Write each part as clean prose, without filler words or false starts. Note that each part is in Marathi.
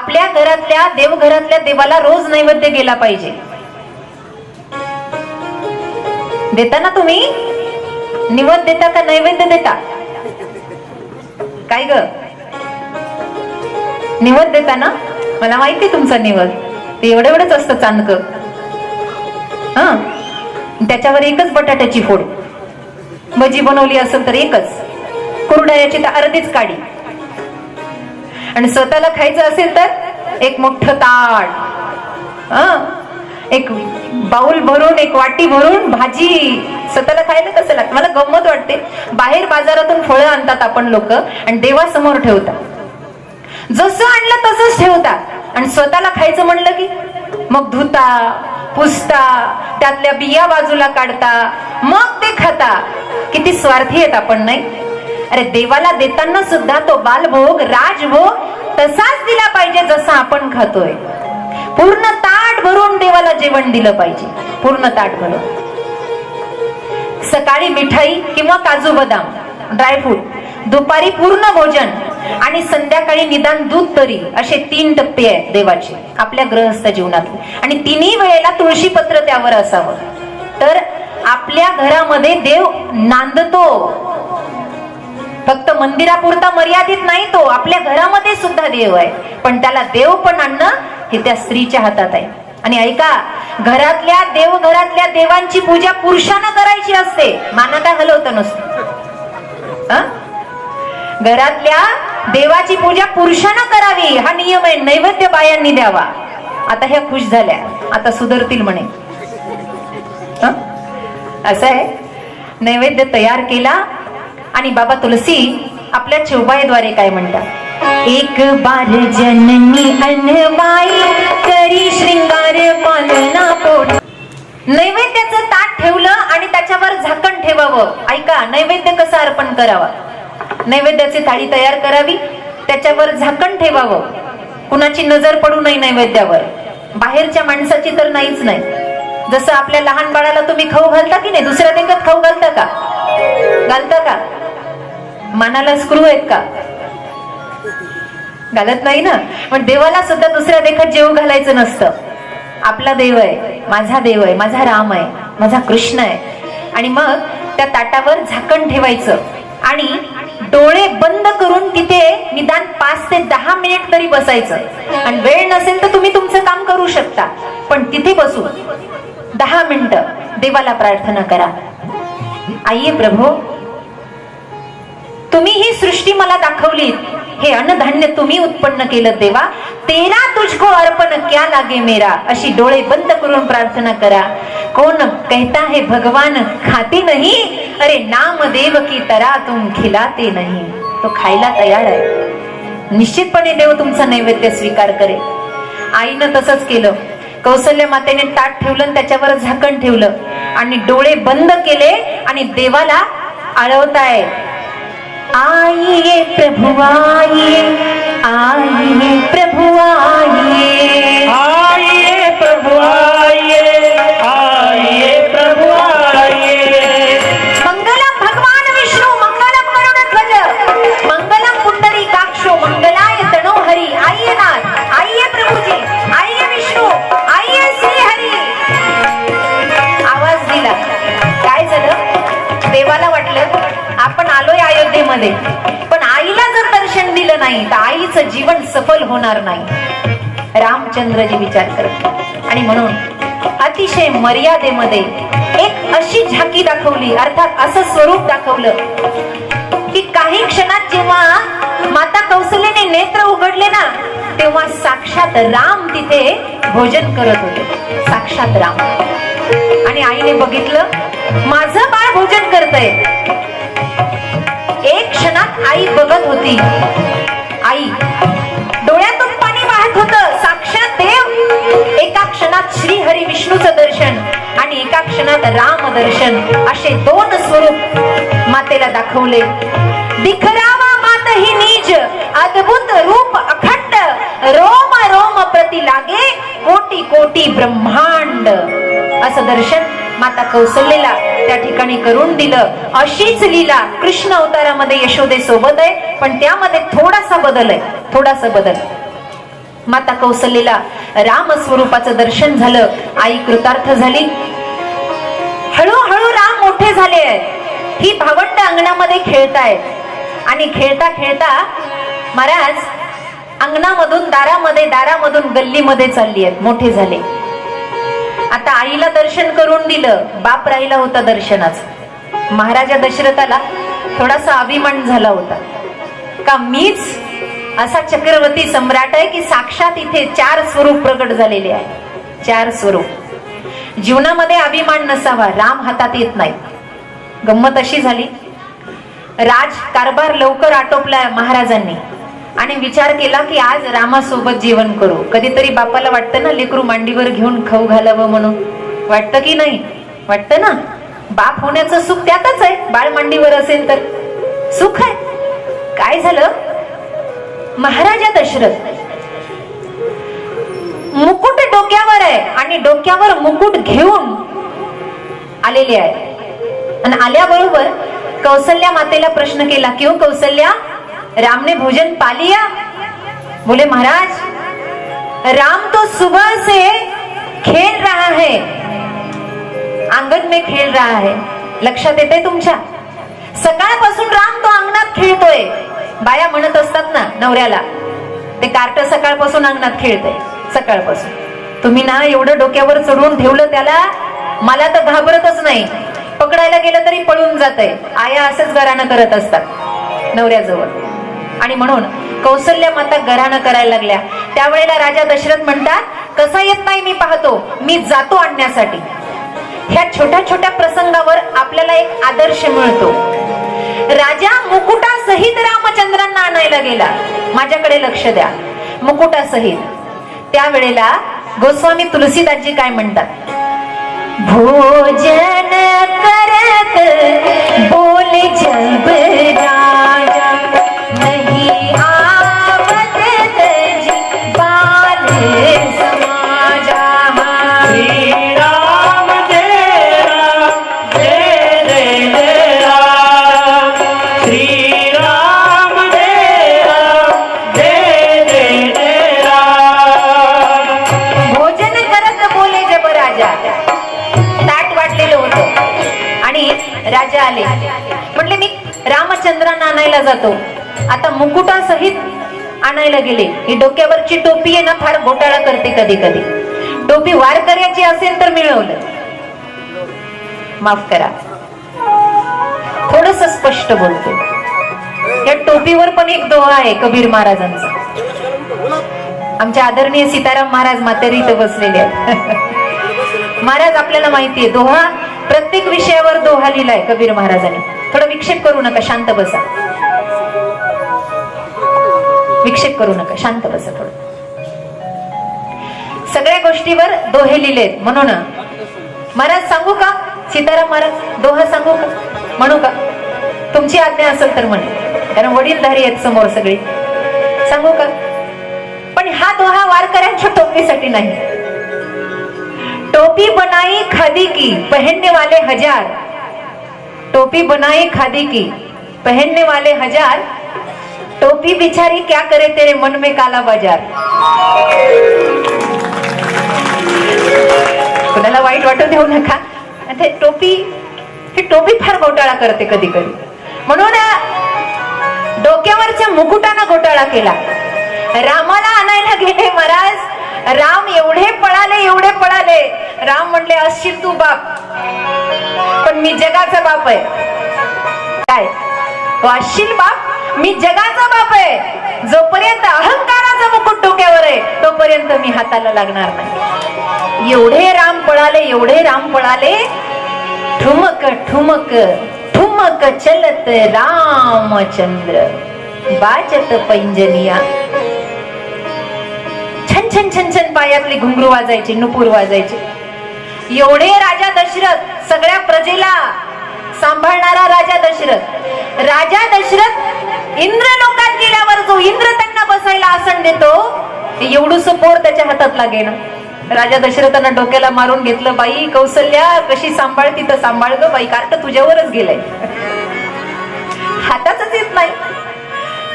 आपल्या घरातल्या देवघरातल्या देवाला रोज नैवेद्य गेला पाहिजे. देता ना तुम्ही? निवद देता का नैवेद्य देता? काय ग, निवद देता ना? मला माहिती तुमचा निवद ते एवढंच असतं चांदक. त्याच्यावर एकच बटाट्याची फोड, भजी बनवली असेल तर एकच, कुरडयाची तर अर्धीच काढी, आणि स्वतःला खायचं असेल तर एक मोठं ताट, एक बाउल भरून, एक वाटी भरून भाजी. स्वतःला खायला कसं लागतं? मला गंमत वाटते, बाहेर बाजारातून फळं आणतात आपण लोक आणि देवासमोर ठेवतात, जसं आणलं तसंच ठेवतात, आणि स्वतःला खायचं म्हणलं की मग धुता, पुसता, त्यातल्या बिया बाजूला काढता, मग ते खाता. किती स्वार्थी आहेत आपण, नाही? अरे देवाला देताना सुद्धा तो बालभोग, राजभोग तसाच दिला पाहिजे जसा आपण खातोय. पूर्ण ताट भरून देवाला जेवण दिलं पाहिजे, पूर्ण ताट भरून. सकाळी मिठाई किंवा काजू बदाम, ड्रायफ्रूट, दुपारी पूर्ण भोजन, आणि संध्याकाळी निदान दूध तरी. असे 3 टप्पे आहेत देवाचे आपल्या गृहस्थ जीवनातले, आणि तिन्ही वेळेला तुळशीपत्र त्यावर असावं. तर आपल्या घरामध्ये देव नांदतो. फक्त मंदिरापुरता मर्यादित नाही, तो आपल्या घरामध्ये सुद्धा देव आहे. पण त्याला देव पण आणणं हे त्या स्त्रीच्या हातात आहे. आणि ऐका, देवघरातल्या देवांची पूजा पुरुषानं करायची असते, मानता हलवतं नसतं. घरातल्या देवाची पूजा पुरुषानं करावी हा नियम आहे. नैवेद्य बायांनी द्यावा. आता ह्या खुश झाल्या, आता सुधरतील म्हणे. असं आहे. नैवेद्य तयार केला आणि बाबा तुलसी आपल्या चौबाईद्वारे काय म्हणतात? एक बार जननी अनबाई करी श्रृंगार पालना पोट. नैवेद्याचं ताट ठेवलं आणि त्याच्यावर झाकण ठेवावं. ऐका, नैवेद्य कसा अर्पण करावा? नैवेद्याची थाळी तयार करावी, त्याच्यावर झाकण ठेवावं, कुणाची नजर पडू नये नैवेद्यावर, बाहेरच्या माणसाची तर नाहीच नाही. जसं आपल्या लहान बाळाला तुम्ही खाऊ घालता की नाही, दुसऱ्या देखत खाऊ घालता का? घालता का? मनाला स्क्रू आहेत का? घालत नाही ना. पण देवाला सुद्धा दुसऱ्या देखत जेव घालायचं नसतं. आपला देव आहे, माझा देव आहे, माझा राम आहे, माझा कृष्ण आहे. आणि मग त्या ताटावर झाकण ठेवायचं आणि डोळे बंद करून तिथे निदान 5 ते 10 मिनिट तरी बसायचं. आणि वेळ नसेल तर तुम्ही तुमचं काम करू शकता, पण तिथे बसून 10 मिनिटं देवाला प्रार्थना करा. आइये प्रभो, तुम्ही ही सृष्टी मला दाखवली, हे अन्नधान्य तुम्ही उत्पन्न केलं देवा, तेरा तुझको अर्पण क्या लागे मेरा. अशी डोळे बंद करून प्रार्थना करा. कौन कहता है भगवान खाते नहीं, अरे नाम देव की तरह तुम खिलाते नहीं. तो खायला तयार आहे. निश्चितपणे देव तुमचा नैवेद्य स्वीकार करे. आईनं तसंच केलं. कौसल्य मातेने ताट ठेवलं, त्याच्यावर झाकण ठेवलं आणि डोळे बंद केले आणि देवाला आळवताय. आइए प्रभु आइए, आइए प्रभु आइए, आइए प्रभु आइए, आइए प्रभु आइए. मंगलम भगवान विष्णु मंगलम गरुडध्वज, मंगलम पुंडरीकाक्षो मंगलाय तनोहरी. आइए नाथ, आइए प्रभु जी, आइए विष्णु, आइए श्री हरी. आवाज दिला. काय झालं? देवाला वाटलं आपण आलोय अयोध्येमध्ये, पण आईला जर दर्शन दिलं नाही तर आईचं जीवन सफल होणार नाही. रामचंद्रजी विचार करत. आणि म्हणून अतिशय मर्यादेमध्ये एक अशी झाकी दाखवली, अर्थात असं स्वरूप दाखवलं की काही क्षणात जेव्हा माता कौसल्याने नेत्र उघडले ना, तेव्हा साक्षात राम तिथे भोजन करत होते. साक्षात राम. आणि आईने बघितलं, माझं बाळ भोजन करतंय. एक क्षणात आई बघत होती. आई डोळ्यातून पाणी वाहत होतं. साक्षात देव. एका क्षणात श्री हरी विष्णूचं दर्शन आणि एका क्षणात राम दर्शन, असे 2 स्वरूप मातेला दाखवले. दिखरावा मात ही नीज, अद्भुत रूप अखंड, रोम रोम प्रति लागे, कोटी कोटी ब्रह्मांड. असं दर्शन माता कौसल्याला त्या ठिकाणी करून दिलं. अशीच लीला कृष्ण अवतारामध्ये यशोदे सोबत आहे, पण त्यामध्ये थोडासा बदल आहे. थोडासा बदल. माता कौसल्येला राम स्वरूपाचं दर्शन झालं. आई कृतार्थ झाली. हळूहळू राम मोठे झाले आहेत. ही भावंड अंगणामध्ये खेळतायत आणि खेळता खेळता महाराज अंगणामधून दारामधून गल्लीमध्ये चालली आहेत. मोठे झाले. आता आईला दर्शन करून दिलं. बाप राहिला होता दर्शनाचा. महाराजा दशरथाला थोडासा अभिमान झाला होता का मीच असा चक्रवर्ती सम्राट आहे की साक्षात इथे 4 स्वरूप प्रकट झालेले आहे. 4 स्वरूप. जीवनामध्ये अभिमान नसावा. राम हातात येत नाही. गंमत अशी झाली, राजकारभार लवकर आटोपला महाराजांनी आणि विचार केला की आज रामासोबत जेवण करू. कधीतरी बापाला वाटतं ना लेकरू मांडीवर घेऊन खाऊ घालावं म्हणून. वाटतं की नाही? वाटतं ना. बाप होण्याचं सुख त्यातच आहे. बाळ मांडीवर असेल तर सुख आहे. काय झालं, महाराजा दशरथ मुकुट डोक्यावर आहे आणि डोक्यावर मुकुट घेऊन आलेले आहे. आणि आल्याबरोबर कौसल्या मातेला प्रश्न केला, क्यों कौसल्या, राम ने भोजन पा लिया? बोले महाराज राम तो सुबह से खेल रहा है, आंगन में खेल रहा है. लक्षात येते तुमच्या? सकाळपासून राम तो अंगणात खेळतोय. बाया म्हणत असतात ना नवऱ्याला, ते कार्ट सकाळपासून अंगणात खेळतोय. सकाळपासून तुम्ही ना एवढं डोक्यावर चढवून ठेवलं त्याला, मला तर घाबरतच नाही. पकडायला गेलं तरी पळून जातंय. आया असंच घराणं करत असतात नवऱ्याजवळ. आणि म्हणून कौसल्या माता घराणं करायला लागल्या. त्यावेळेला राजा दशरथ म्हणतात, कसा येत नाही मी पाहतो, मी जातो आणण्यासाठी. ह्या छोट्या छोट्या प्रसंगावर आपल्याला एक आदर्श मिळतो. राजा मुकुटासहित रामचंद्रांना आणायला गेला. माझ्याकडे लक्ष द्या. मुकुटासहित. त्यावेळेला गोस्वामी तुलसीदासजी काय म्हणतात, भोजन करत बोले जब राजा नहीं आवत तजी बाल समाजा. श्री राम जय राम जय जय जय राम. श्री राम जय राम जय जय जय राम. भोजन करत बोले जब राजा. ताट वाढलेलं होतं आणि राजा आले. म्हटले मी रामचंद्रांना आणायला जातो. आता मुकुटासहित आणायला गेले. ही डोक्यावरची टोपी आहे ना, फार घोटाळा करते कधी कधी. टोपी वारकऱ्याची असेल तर मिळवलं. माफ करा, थोडस स्पष्ट बोलते. या टोपीवर पण एक दोहा आहे कबीर महाराजांचा. आमच्या आदरणीय सीताराम महाराज म्हातारी इथं बसलेले आहेत. महाराज आपल्याला माहितीये दोहा, प्रत्येक विषयावर दोहा लिहिलाय कबीर महाराजांनी. थोडं विक्षेप करू नका, शांत बसा. विक्षेप करू नका, शांत बसा. थोडं सगळ्या गोष्टीवर दोहे लिहिलेत. म्हणून महाराज सांगू का, सीताराम महाराज दोहा सांगू का, म्हणू का? तुमची आज्ञा असेल तर म्हणे, कारण वडीलधारी आहेत समोर सगळी. सांगू का? पण हा दोहा वारकऱ्यांच्या टोपीसाठी नाही. टोपी बनाई खादी की पहनने वाले हजार. टोपी बनाई खादी की पहनने वाले हजार. टोपी बिचारी क्या करे तेरे मन में काला बाजार. कोणाला वाईट वाटू देऊ नका. ते टोपी फार घोटाळा करते कधी कधी. म्हणून डोक्यावरच्या मुकुटानं घोटाळा केला. रामाला आणायला गेले महाराज. राम एवढे पळाले. राम म्हणले, असशील तू बाप, पण मी जगाचा बाप आहे. काय तो असशील बाप? मी जगाचा बाप आहे. जोपर्यंत अहंकाराचा मुकुट डोक्यावर आहे तोपर्यंत मी हाताला लागणार नाही. एवढे राम पळाले. ठुमक ठुमक ठुमक चलत रामचंद्र बाजत पैंजनिया. छन छन छन छन पायातली घुंगरू वाजायची, नुपूर वाजायची. एवढे राजा दशरथ, सगळ्या प्रजेला सांभाळणारा राजा दशरथ इंद्र लोकात गेल्यावर जो इंद्र त्यांना बसायला आसन देतो, एवढूस पोर त्याच्या हातात लागे ना. राजा दशरथांना डोक्याला मारून घेतलं, बाई कौसल्या कशी सांभाळती तर सांभाळ ग बाई, कार्ट तुझ्यावरच गेलंय. हातातच येत नाही.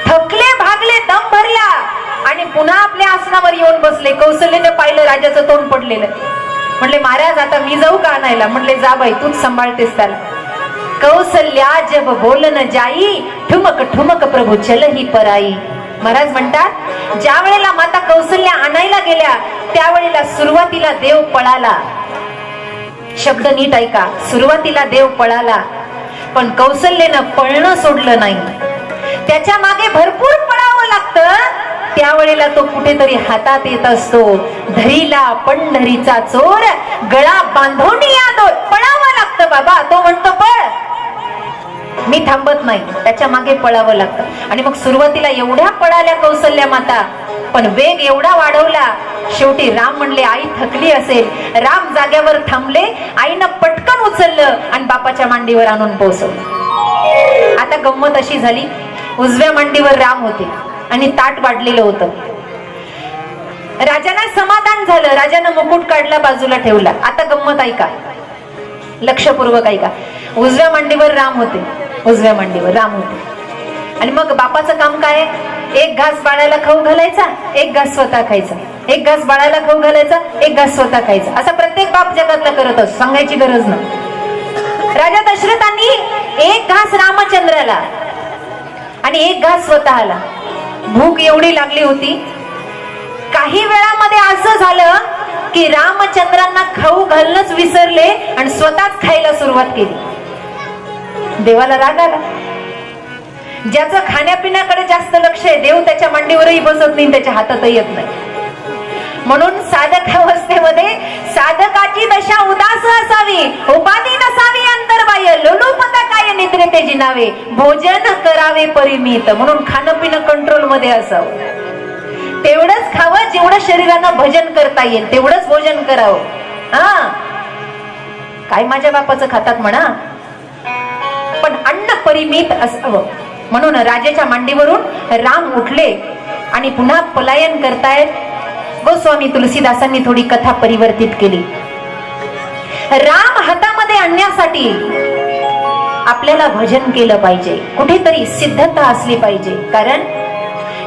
थकले भागले, दम भरला. आणि पुन्हा आपल्या आसनावर येऊन बसले. कौशल्याने पाहिलं राजाचं तोंड पडलेलं. म्हणले महाराज आता मी जाऊ का आणायला? म्हणले जा बाई, तूच सांभाळतेस त्याला. कौसल्या जब बोलन जाई, ठुमक ठुमक प्रभू चल ही पराई. महाराज म्हणतात ज्या वेळेला माता कौसल्या आणायला गेल्या त्यावेळेला सुरुवातीला देव पळाला. शब्द नीट ऐका, सुरुवातीला देव पळाला, पण कौसल्यानं पळणं सोडलं नाही. त्याच्या मागे भरपूर पळावं लागतं. त्यावेळेला तो कुठेतरी हातात येत असतो. धरीला पंढरीचा चोर, गळा बांधून यादो. पळावं लागतं बाबा. तो म्हणतो पळ, मी थांबत नाही. त्याच्या मागे पळावं लागतं. आणि मग सुरुवातीला एवढ्या पळाल्या कौसल्या माता, पण वेग एवढा वाढवला. शेवटी राम म्हणले आई थकली असेल. राम जाग्यावर थांबले. आईनं पटकन उचललं आणि बापाच्या मांडीवर आणून पोहोचवलं. आता गंमत अशी झाली, उजव्या मांडीवर राम होते आणि ताट वाढलेलं होतं. राजांना समाधान झालं. राजानं मुकुट काढला, बाजूला ठेवला. आता गंमत ऐका, लक्षपूर्वक ऐका. उजव्या मांडीवर राम होते, उजव्या मांडीवर राम होते. आणि मग बापाचं काम काय? एक घास बाळाला खाऊ घालायचा, एक घास स्वतः खायचा. एक घास बाळाला खाऊ घालायचा, एक घास स्वतः खायचा. असा प्रत्येक बाप जगातला करत असतो, सांगायची गरज नाही. राजा दशरथांनी एक घास रामचंद्राला आणि एक घास स्वतःला. भूक एवढी लागली होती. काही वेळामध्ये असं झालं की रामचंद्रांना खाऊ घालणंच विसरले आणि स्वतःच खायला सुरुवात केली. देवाला राग आला. ज्याचं खाण्यापिण्याकडे जास्त लक्ष आहे, देव त्याच्या मांडीवरही बसत नाही, त्याच्या हातातही येत नाही. म्हणून साधकावस्थेमध्ये साधकाची दशा उदास असावी, उपाधी नसावी अंतर्बाह्य, लोलुपता काय निद्रे ते जिनावे, भोजन करावे परिमित. म्हणून खाणं पिणं कंट्रोल मध्ये असावं. तेवढंच खावं जेवढं शरीरानं भजन करता येईल, तेवढंच भोजन करावं. हा, काय माझ्या बापाचं खातात म्हणा, पण अन्न परिमित असावं. म्हणून राजाच्या मांडीवरून राम उठले आणि पुन्हा पलायन करतायत. गोस्वामी तुलसीदासांनी थोडी कथा परिवर्तित केली. राम हातामध्ये आणण्यासाठी आपल्याला भजन केलं पाहिजे, कुठेतरी सिद्धता असली पाहिजे. कारण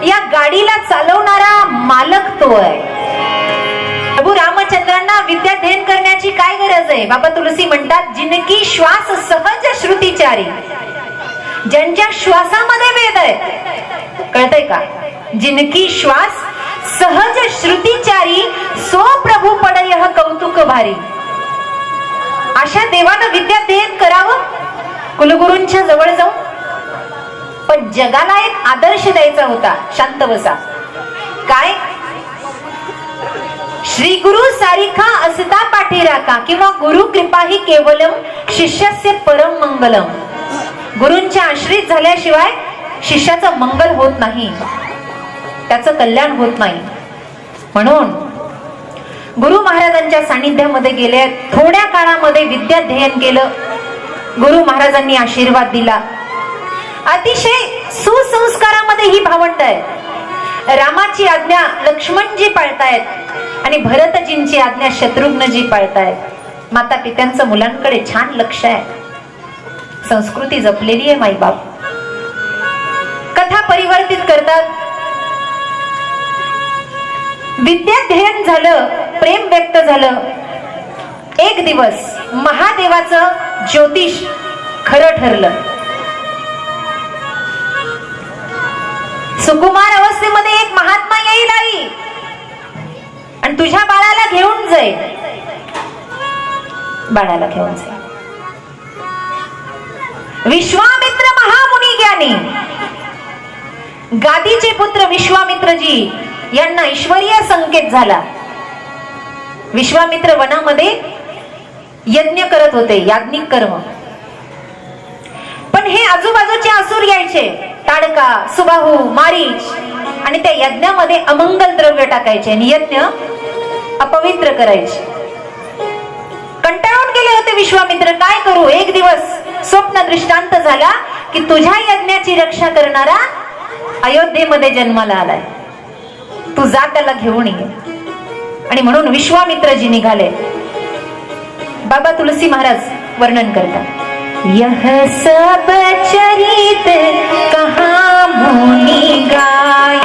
या गाडीला चालवणारा मालक तो आहे. प्रभू रामचंद्रांना विद्याध्ययन करण्याची काय गरज आहे? बाबा तुलसी म्हणतात जिनकी श्वास सहज श्रुतीचारी, ज्यांच्या श्वासामध्ये वेद आहे. कळतंय का? जिनकी श्वास सहज श्रुतीचारी, सो प्रभू पडय कौतुक भारी. अशा देवानं विद्याध्ययन करावं, कुलगुरूंच्या जवळ जाऊन. पण जगाला एक आदर्श द्यायचा होता. शांत बसा. काय? श्री गुरु सारिखा असता पाठीराखा, किंवा गुरु कृपा ही केवलम शिष्याचे परम मंगलम. गुरूंच्या आश्रित झाल्याशिवाय शिष्याचं मंगल होत नाही, त्याचं कल्याण होत नाही. म्हणून गुरु महाराजांच्या सानिध्यामध्ये गेले. थोड्या काळामध्ये विद्याध्ययन केलं. गुरु महाराजांनी आशीर्वाद दिला. अतिशय सुसंस्कारामध्ये ही भावंड आहे. रामाची आज्ञा लक्ष्मणजी पाळतायत आणि भरतजींची आज्ञा शत्रुघ्नजी पाळतायत. माता पित्यांचं मुलांकडे छान लक्ष आहे. संस्कृती जपलेली आहे माईबाप. कथा परिवर्तित करतात. विद्याध्ययन झालं, प्रेम व्यक्त झालं. एक दिवस महादेवाचं ज्योतिष खरं ठरलं. सुकुमार अवस्थेमध्ये एक महात्मा येईल आई आणि तुझ्या बाळाला घेऊन जाईल. बाळाला घेऊन जाईल. विश्वामित्र महामुनी ज्ञानी, गादीचे पुत्र विश्वामित्रजी यांना ईश्वरीय संकेत झाला. विश्वामित्र वनामध्ये यज्ञ करत होते, याज्ञिक कर्म. पण हे आजूबाजूचे असुर यायचे, ताडका, सुबाहू, मारीच, आणि त्या यज्ञामध्ये अमंगल द्रव्य टाकायचे आणि यज्ञ अपवित्र करायचे. कंटाळून गेले होते विश्वामित्र. काय करू? एक दिवस स्वप्न दृष्टांत झाला की तुझ्या यज्ञाची रक्षा करणारा अयोध्येमध्ये जन्माला आलाय, तू जा त्याला घेऊन ये. आणि म्हणून विश्वामित्रजी निघाले. बाबा तुलसी महाराज वर्णन करतात. यह सब चरित कहा मुनि गाय,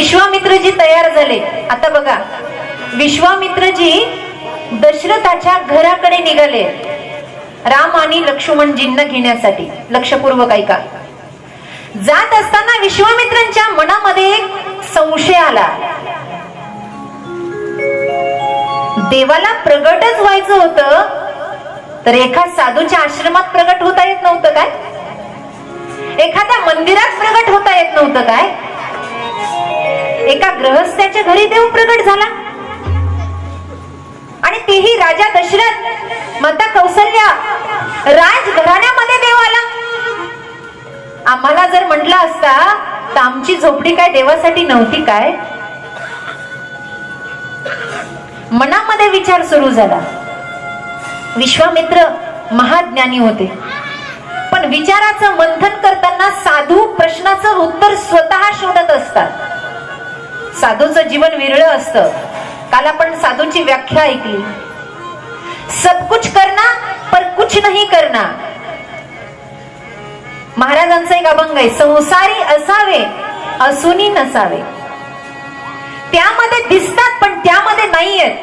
विश्वामित्रजी तयार झाले. आता बघा, विश्वामित्रजी दशरथाच्या घराकडे निघाले राम आणि लक्ष्मणजींना घेण्यासाठी. लक्षपूर्वक ऐका. जात असताना विश्वामित्रांच्या मनामध्ये एक संशय आला. देवाला प्रगटच व्हायचं होतं तर एका साधूच्या आश्रमात प्रगट होता येत नव्हतं काय? एखाद्या मंदिरात प्रगट होता येत नव्हतं काय? एका गृहस्थाच्या घरी देव प्रगट झाला, आणि तेही राजा दशरथ, माता कौसल्या, राजघराण्यामध्ये देव आला. आम्हाला जर म्हटलं असता तर आमची झोपडी काय देवासाठी नव्हती काय? मनामध्ये विचार सुरू झाला. विश्वामित्र महाज्ञानी होते, पण विचाराचं मंथन करताना साधू प्रश्नाचं उत्तर स्वतः शोधत असतात. साधूचं जीवन विरळ असतं. काल आपण साधूची व्याख्या ऐकली. सब कुछ करना पर कुछ नहीं करना. महाराजांचा एक अभंग आहे, संसारी असावे असूनी नसावे. त्यामध्ये दिसतात पण त्यामध्ये नाहीयेत.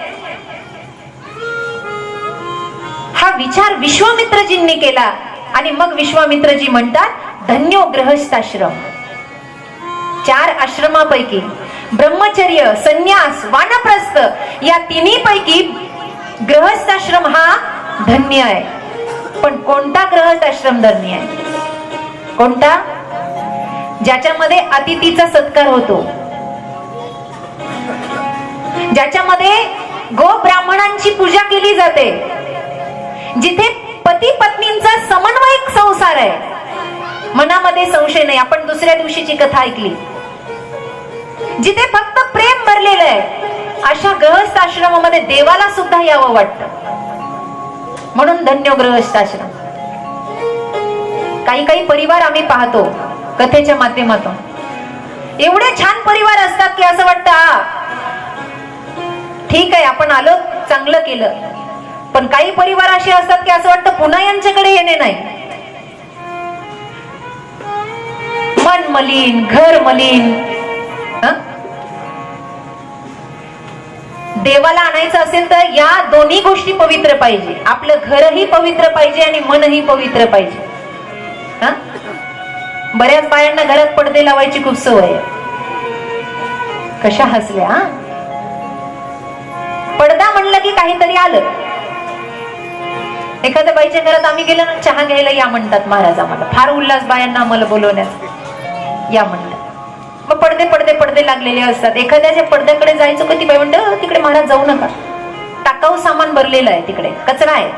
हा विचार विश्वामित्रजींनी केला आणि मग विश्वामित्रजी म्हणतात, धन्यो गृहस्थाश्रम. 4 आश्रमापैकी ब्रह्मचर्य, संन्यास, वानप्रस्थ या तिन्ही पैकी गृहस्थाश्रम हा धन्य आहे. पण कोणता गृहस्थाश्रम धन्य आहे? कोणता? ज्याच्यामध्ये अतिथीचा सत्कार होतो, ज्याच्यामध्ये गो ब्राह्मणांची पूजा केली जाते, जिथे पती पत्नींचा समन्वयक संसार आहे, मनामध्ये संशय नाही. आपण दुसऱ्या दिवशीची कथा ऐकली, जिथे फक्त प्रेम भरलेलं आहे, अशा गृहस्थ आश्रमामध्ये देवाला सुद्धा यावं वाटतं. म्हणून धन्य गृहस्थाश्रम. काही काही परिवार आम्ही पाहतो कथेच्या माध्यमातून, एवढे छान परिवार असतात की असं वाटतं ठीक आहे आपण आलो, चांगलं केलं. पण काही परिवार असे असतात की असं वाटतं पुन्हा यांच्याकडे येणे नाही. मन मलिन, घर मलिन. देवाला आणायचं असेल तर या दोन्ही गोष्टी पवित्र पाहिजे. आपलं घरही पवित्र पाहिजे आणि मनही पवित्र पाहिजे. बऱ्याच बायांना घरात पडदे लावायची खूप सवय आहे. कशा हसल्या. पडदा म्हणलं की काहीतरी आलं. एखाद्या बाईच्या घरात आम्ही गेलो ना, चहा घ्यायला या म्हणतात महाराज. आम्हाला फार उल्हास बायांना आम्हाला बोलवण्यात या म्हणतात. मग पडदे पडदे पडदे लागलेले असतात. एखाद्याच्या पडद्याकडे जायचं का ती बाई म्हणते तिकडे महाराज जाऊ नका, टाकाऊ सामान भरलेलं आहे, तिकडे कचरा आहे.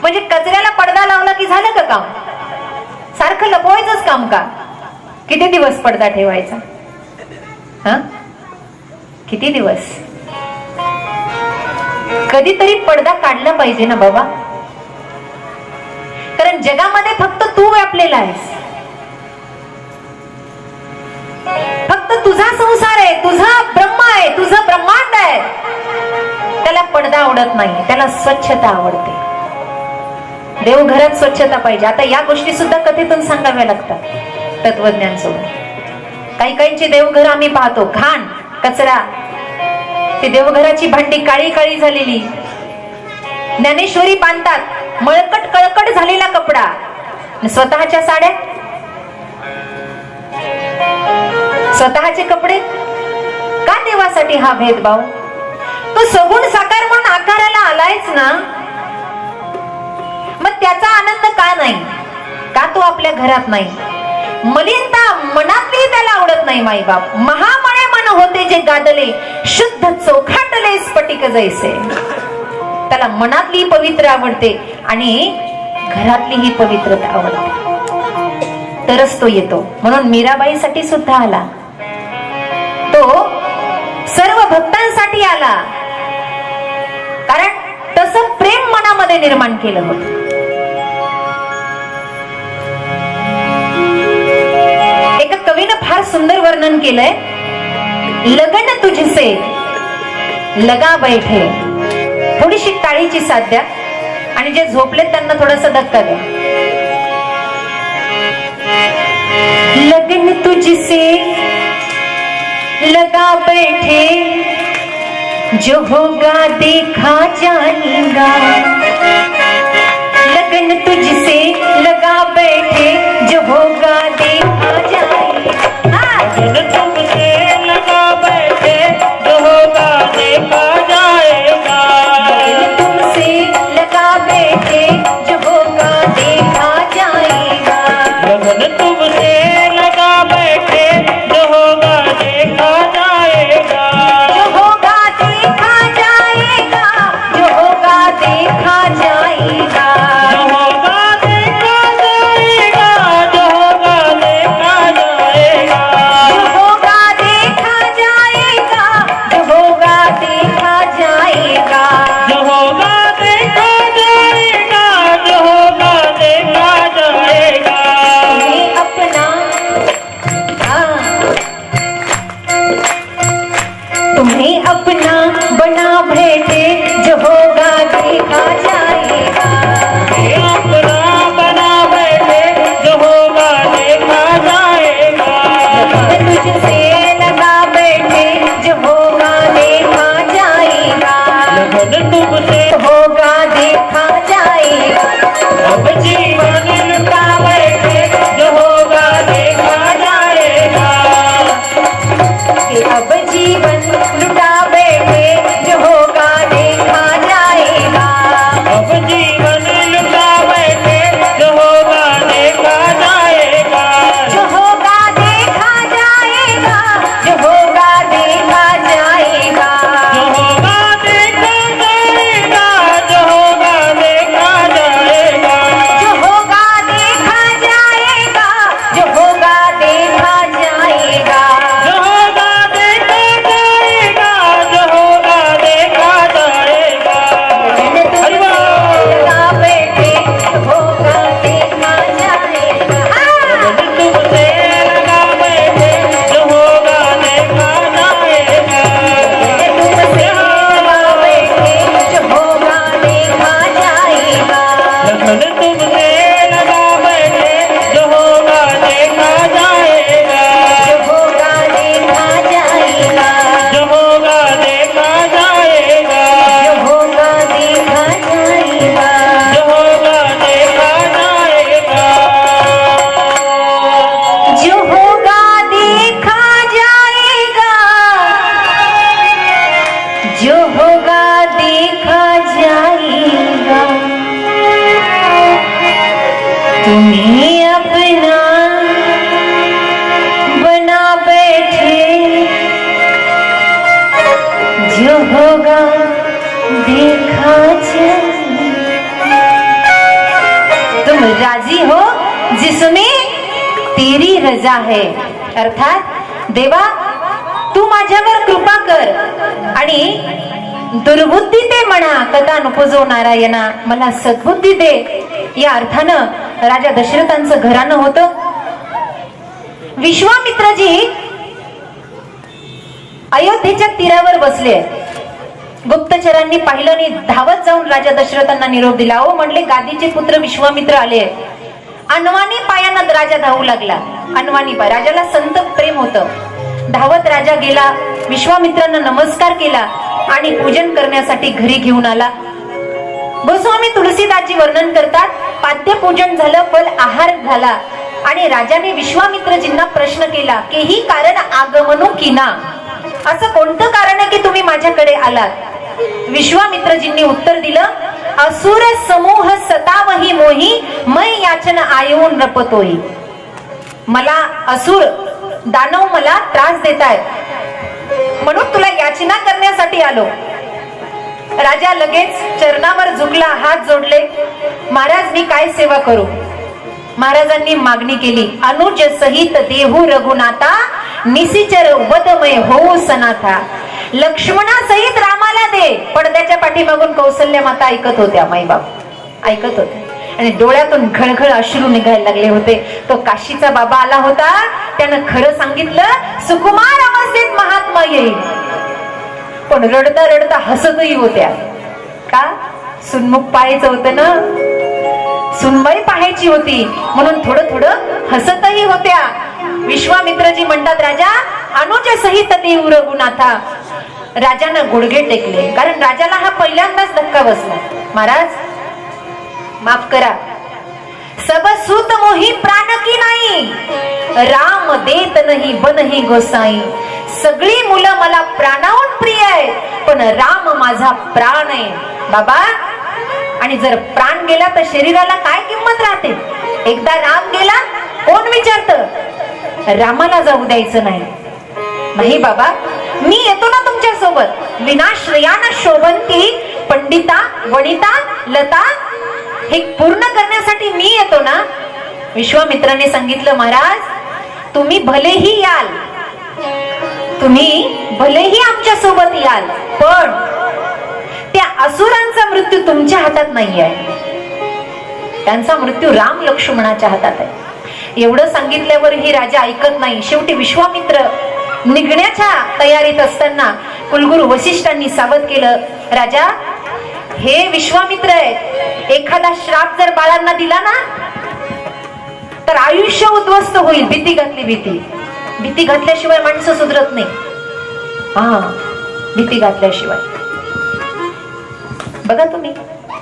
म्हणजे कचऱ्याला पडदा लावला की झालं का काम? सारखं लपवायचंच काम का? किती दिवस पडदा ठेवायचा? किती दिवस? कधीतरी पडदा काढला पाहिजे ना बाबा. कारण जगामध्ये फक्त तू व्यापलेला आहेस. फक्त तुझा संसार आहे, तुझा ब्रह्म आहे, तुझं ब्रह्मांड आहे. त्याला पडदा आवडत नाही, त्याला स्वच्छता आवडते. देवघरात स्वच्छता पाहिजे. आता या गोष्टी सुद्धा कथेतून सांगाव्या लागतात तत्वज्ञान सोबत. काही काहींची देवघर आम्ही पाहतो, घाण, कचरा, ते देवघराची भांडी काळी काळी झालेली. ज्ञानेश्वरी बांधतात, मळकट कळकट झालेला कपडा, स्वतःच्या साड्या, स्वतःचे कपडे. का देवासाठी हा भेदभाव? तो सगुण साकार म्हणून आकाराला आलायच ना, मग त्याचा आनंद का नाही? का तो आपल्या घरात नाही? मलिनता मनातली त्याला आवडत नाही. माई बाप महामळे मन होते जे गादले, शुद्ध चोखाटले स्फटिक जैसे. त्याला मनातली पवित्र आवडते आणि घरातली ही पवित्रता आवडते, तरच तो येतो. म्हणून मीराबाईसाठी सुद्धा आला, तो सर्व भक्तांसाठी आला. कारण तसं प्रेम मनामध्ये निर्माण केलं होतं. एका कवीनं फार सुंदर वर्णन केलंय. लगन तुझसे लगा बैठे. थोडीशी टाळीची साथ द्या आणि जे झोपलेत त्यांना थोडासा धक्का द्या. लगन तुझसे लगा बैठे जो होगा देखा जाएगा। लगन तुझसे लगा बैठे जो होगा देखा जाएगा। लगन तुमसे लगा बैठे जो होगा देखा जाएगा। लगन तुमसे लगा बैठे जो होगा देखा जाएगा। लगन तुमसे लगा बैठे जो होगा देखा जाएगा। जो होगा देखा जाएगा, जो होगा देखा जाएगा। जो होगा देखा जाएगा, जो होगा देखा जाएगा। जो होगा देखा जाएगा, जो होगा देखा जाएगा। जो होगा देखा जाएगा, जो होगा देखा जाएगा। तुम्हें अपना तुम्हें अपना बना बैठे जो होगा देखा जाएगा। ये अपना बना बैठे जो होगा देखा जाएगा। तुझसे लगा बैठे जो होगा देखा जाएगा। लगन तुमसे होगा देखा जाएगा। अब जीवन लुटा बैठे जो होगा देखा जाएगा। कि अब जीवन लुटा बैठे जो होगा देखा जाएगा। अब जीवन लुटा बैठे जो होगा देखा जाएगा। जो होगा देखा जाएगा, जो होगा देखा जाएगा। जो होगा देखा जाएगा, जो होगा देखा जाएगा। जो होगा देखा जाएगा, जो होगा देखा जाएगा। जो होगा देखा जाएगा, जो होगा देखा जाएगा। लगन तुझसे लगा बैठे जो होगा देखा जाएगा। लगन तुमसे लगा बैठे जो होगा देखा जाएगा। लगन तुझसे लगा बैठे जो होगा देखा जाएगा। लगन तुमसे लगा बैठे जो होगा देखा जाएगा। जो होगा देखा जाएगा। जो होगा देखा जाएगा। जो होगा देखा जाएगा। जो होगा देखा जाएगा। जो होगा देखा जाएगा। जो होगा देखा जाएगा। तुम्हें अपना बना बैठे जो होगा देखा जाएगा। तुम राजी हो जिसमें तेरी रजा है। अर्थात देवा तू माझ्यावर कृपा कर आणि दुर्बुद्धी ते म्हणा कदा नको नारायणा मला सद्बुद्धी दे. या अर्थानं राजा दशरथांचं घराणं होतं. विश्वामित्रजी अयोध्येच्या तीरावर बसले. गुप्तचरांनी पाहिलं आणि धावत जाऊन राजा दशरथांना निरोप दिला. ओ म्हणले गादीचे पुत्र विश्वामित्र आले. अनवाणी पायानं राजा धावू लागला. अनवाणी पाय राजाला संत प्रेम होतं. धावत राजा गेला, विश्वामित्रांना नमस्कार केला आणि पूजन करण्यासाठी घरी घेऊन आला. गोस्वामी तुलसीदासजी वर्णन करतात, पाद्य पूजन झालं, फल आहार झाला आणि राजाने विश्वामित्रजींना प्रश्न केला की ही कारण आगमनो किना, असं कोणतं कारण आहे की तुम्ही माझ्याकडे आलात. विश्वामित्रजींनी उत्तर दिलं, असुर समूह सतावही मोही मै याचना आयवून रपतोही. मला असुर दानव मला त्रास देतायत म्हणून तुला याचना करण्यासाठी आलो. राजा लगेच चरणावर झुकला, हात जोडले. महाराज मी काय सेवा करू. महाराजांनी मागणी केली, अनुज सहित देहू रघुनाथा निसिचर वदमय होऊ सनाथा. लक्ष्मणा सहित रामाला दे. पडद्याच्या पाठीमागून कौसल्य माता ऐकत होत्या, माईबाप ऐकत होते आणि डोळ्यातून घळघळ अश्रू निघायला लागले होते. तो काशीचा बाबा आला होता, त्यानं खरं सांगितलं, सुकुमार अवस्थेत महात्मा येईल. पण रडता रडता हसतही होत्या. का? सुनमुख पाहायचं होतं ना, सुनबाई पाहायची होती म्हणून थोडं थोडं हसतही होत्या. विश्वामित्रजी म्हणतात, राजा अनुज सहित देव रघुनाथा. राजानं गुडघे टेकले, कारण राजाला हा पहिल्यांदाच धक्का बसला. महाराज माफ करा, सब सूत मोही प्राण की नाही, राम देत नाही बनही गोसाई. सगळी मुलं मला प्राणाहून प्रिय आहे, पण राम माझा प्राण आहे बाबा. आणि जर प्राण गेला तर शरीराला काय किंमत राहते? एकदा राम गेला कोण विचारत? रामाला जाऊ द्यायचं नाही. नाही बाबा, मी येतो ना तुमच्या सोबत. विनाश्रयान शोभंती पंडिता वनिता लता, हे पूर्ण करण्यासाठी मी येतो ना. विश्वामित्राने सांगितलं, महाराज तुम्ही भलेही याल, तुम्ही भलेही आमच्या सोबत याल, पण त्या असुरांचा मृत्यू तुमच्या हातात नाही आहे. त्यांचा मृत्यू राम लक्ष्मणाच्या हातात आहे. एवढं सांगितल्यावरही राजा ऐकत नाही. शेवटी विश्वामित्र निघण्याच्या तयारीत असताना कुलगुरू वसिष्ठांनी सावध केलं, राजा हे विश्वामित्र आहे, एखादा श्राप जर बाळांना दिला ना तर आयुष्य उद्ध्वस्त होईल. भीती घातली, भीती घातल्याशिवाय माणसं सुधरत नाही. हा, भीती घातल्याशिवाय. बघा तुम्ही,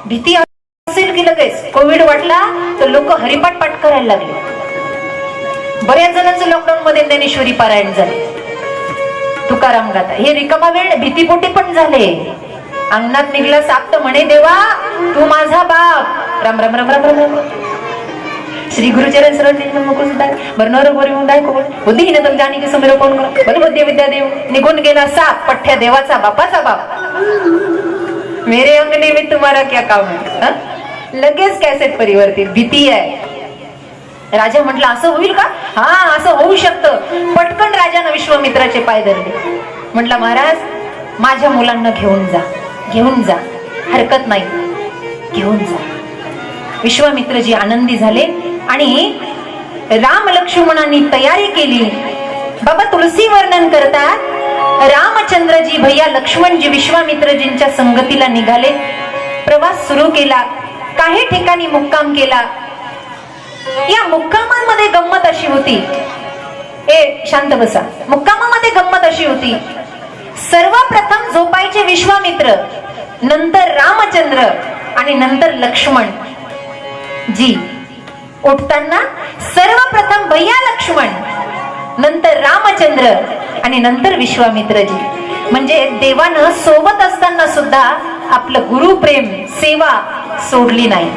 भीती असेल की लगेच कोविड वाटला तर लोक हरिपाठ पाठ करायला लागले. बऱ्याच जणांचं लॉकडाऊन मध्ये ज्ञानेश्वरी पारायण झाले, तुकाराम गाथा. हे रिकामा वेळ भीतीपोटी पण झाले. अंगणात निघला साप तर म्हणे, देवा तू माझा बाप. राम राम राम राम राम राम. श्री गुरुचरण सरळ मुकुल सुद्धा बरनर बोरी कोण बुद्धिहीन तुम जाणी की समीर कोण बलबुद्धी विद्या देव. निघून गेला साप, पठ्या देवाचा बापाचा बाप. मेरे अंगने में तुम्हारा क्या काम है? लगेच कॅसेट परिवर्तित. भीती आहे. राजा म्हटलं, असं होईल का? हा, असं होऊ शकतं. पटकन राजानं विश्वामित्राचे पाय धरले. म्हटलं, महाराज माझ्या मुलांना घेऊन जा, घेऊन जा, हरकत नाही, घेऊन जा. विश्वामित्रजी आनंदी झाले आणि राम लक्ष्मणांनी तयारी केली. बाबा तुलसी वर्णन करतात, रामचंद्रजी भैया लक्ष्मणजी विश्वामित्रजींच्या संगतीला निघाले. प्रवास सुरू केला. काही ठिकाणी मुक्काम केला. या मुक्कामामध्ये गंमत अशी होती, शांत बसा. मुक्कामामध्ये गंमत अशी होती, सर्वप्रथम झोपायचे विश्वामित्र, नंतर रामचंद्र आणि नंतर लक्ष्मण जी. उठताना सर्वप्रथम भैया लक्ष्मण, नंतर रामचंद्र आणि नंतर विश्वामित्रजी. म्हणजे देवानं सोबत असताना सुद्धा आपलं गुरुप्रेम सेवा सोडली नाही.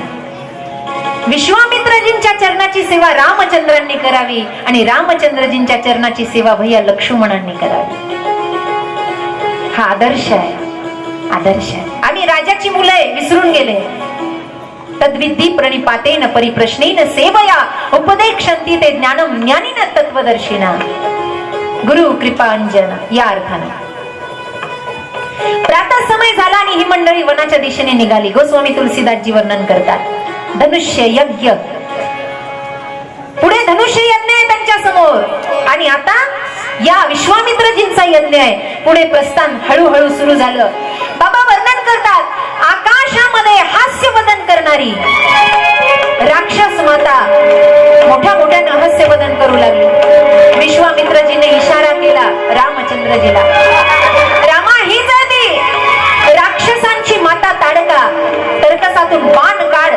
विश्वामित्रजींच्या चरणाची सेवा रामचंद्रांनी करावी आणि रामचंद्रजींच्या चरणाची सेवा भैया लक्ष्मणांनी करावी. हा आदर्श आहे, आदर्श आहे. आम्ही राजाची मुलं आहे, विसरून गेले. तद्विधी प्रणिपातेन परिप्रश्नेन सेवया उपदेक्षन्ति ते ज्ञानम ज्ञानिन तत्वदर्शिना. गुरु कृपा अंजन. या अर्थानं प्रातः समय झाला आणि ही मंडळी वनाच्या दिशेने निघाली. गोस्वामी तुलसीदासजी वर्णन करतात, धनुष्य यज्ञ, पुढे धनुष्य यज्ञ आहे त्यांच्या समोर आणि आता या विश्वामित्रजींचा यज्ञ आहे. पुढे प्रस्थान हळूहळू सुरू झालं. बाबा वर्णन करतात, आकाशामध्ये हास्यवदन करणारी राक्षस माता मोठ्या मोठ्यानं हास्यवदन करू लागली. विश्वामित्रजीने इशारा केला रामचंद्रजीला, रामा ही जाती राक्षसांची माता ताडका, तर्कसातून बाण काढ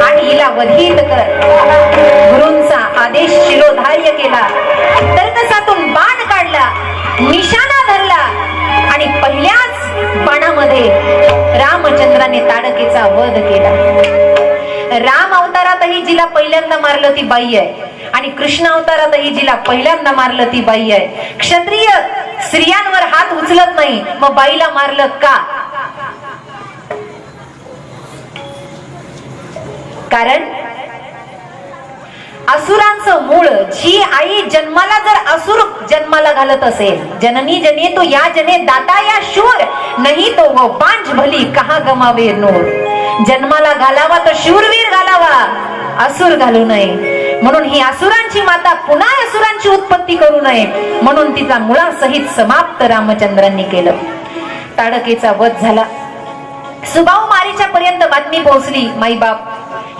आणि हिला वधित कर. गुरूंचा आदेश शिरोधार्य केला. तर्कसातून बाण काढला, निशाणा धरला आणि पहिल्याच बाणामध्ये रामचंद्राने ताडकेचा वध केला. राम अवतारातही जिला पहिल्यांदा मारलं ती बाई आहे आणि कृष्ण अवतारातही जिला पहिल्यांदा मारलं ती बाई आहे. क्षत्रिय स्त्रियांवर हात उचलत नाही, मग बाईला मारलं का? कारण असुरांचं मूळ, जी आई जन्माला जर असुर जन्माला घालत असेल, जननी जने तो या जने दाता या शूर, नाही तो वो बांझ भली कहा गमावे नूर. जन्माला घालावा तर शूरवीर घालावा, असुर घालू नये. म्हणून ही असुरांची माता पुन्हा असुरांची उत्पत्ती करू नये म्हणून तिचा मुळासहित समाप्त रामचंद्रांनी केलं. ताडकेचा वध झाला. सुबाऊ मारीच्या पर्यंत बातमी पोहोचली. माईबाप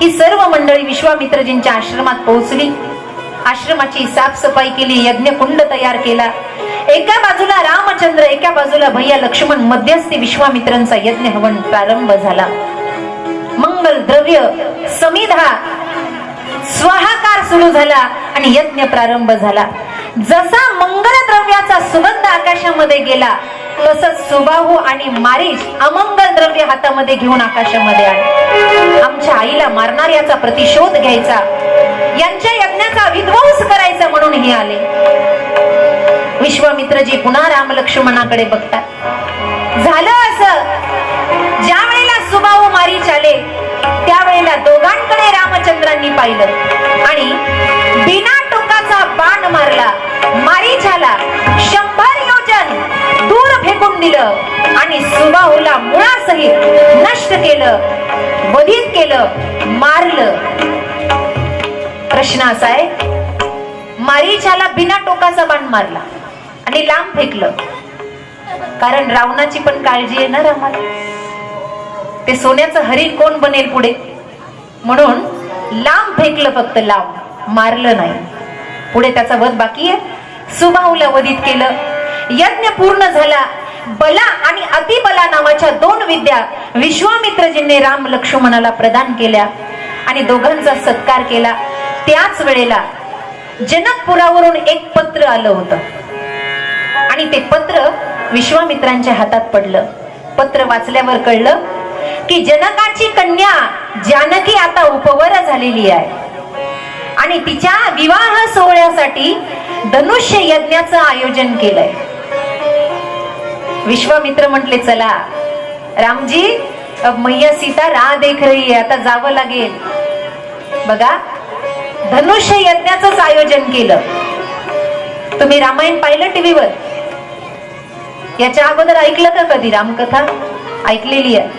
ही सर्व मंडळी विश्वामित्रजींच्या आश्रमात पोहोचली आश्रमाची साफसफाई केली, यज्ञकुंड तयार केला. एका बाजूला रामचंद्र, एका बाजूला भैया लक्ष्मण, मध्यस्थी विश्वामित्रांचा यज्ञ हवन प्रारंभ झाला. मंगल द्रव्य समिधा स्वाहाकार सुरू झाला आणि यज्ञ प्रारंभ झाला. जसा मंगल द्रव्याचा सुगंध आकाशामध्ये गेला, तसंच सुबाहू आणि मारीच अमंगल द्रव्य हातामध्ये घेऊन आकाशामध्ये आले. आमच्या आईला मारणाऱ्याचा प्रतिशोध घ्यायचा, यांच्या यज्ञाचा विध्वंस करायचा म्हणून हे आले. विश्वामित्रजी पुन्हा राम लक्ष्मणाकडे बघतात. झालं असं, ज्या वेळेला सुबाहू मारीच आले त्यावेळेला दोघांकडे रामचंद्रांनी पाहिलं आणि बिना टोकाचा बाण मारला. मारीचाला 100 योजन दूर फेकून दिलं आणि सुबाहूला मुळासहित नष्ट केलं, वधित केलं, मारलं. प्रश्न असा आहे, मारीचाला बिना टोकाचा बाण मारला आणि लांब फेकलं, कारण रावणाची पण काळजी आहे ना रामाला. ते सोन्याचं हरिण कोण बनेल पुढे, म्हणून लांब फेकलं, फक्त लांब, मारलं नाही. पुढे त्याचा वध बाकी आहे. सुबाहूला वधित केलं. यज्ञ पूर्ण झाला. बला आणि अतिबला नावाच्या 2 विद्या विश्वामित्रजींनी राम लक्ष्मणाला प्रदान केल्या आणि दोघांचा सत्कार केला. त्याच वेळेला जनकपुरावरून एक पत्र आलं होतं आणि ते पत्र विश्वामित्रांच्या हातात पडलं. पत्र वाचल्यावर कळलं की जनकाची कन्या जानकी आता उपवर झालेली आहे आणि तिच्या विवाह सोहळ्यासाठी धनुष्य यज्ञाचं आयोजन केलंय. विश्वामित्र म्हटले, चला रामजी, अब मैया सीता राह देख रही है, आता जावं लागेल. बघा, धनुष्य यज्ञाचंच आयोजन केलं. तुम्ही रामायण पाहिलं टीव्हीवर? याच्या अगोदर ऐकलं का कधी रामकथा? ऐकलेली आहे.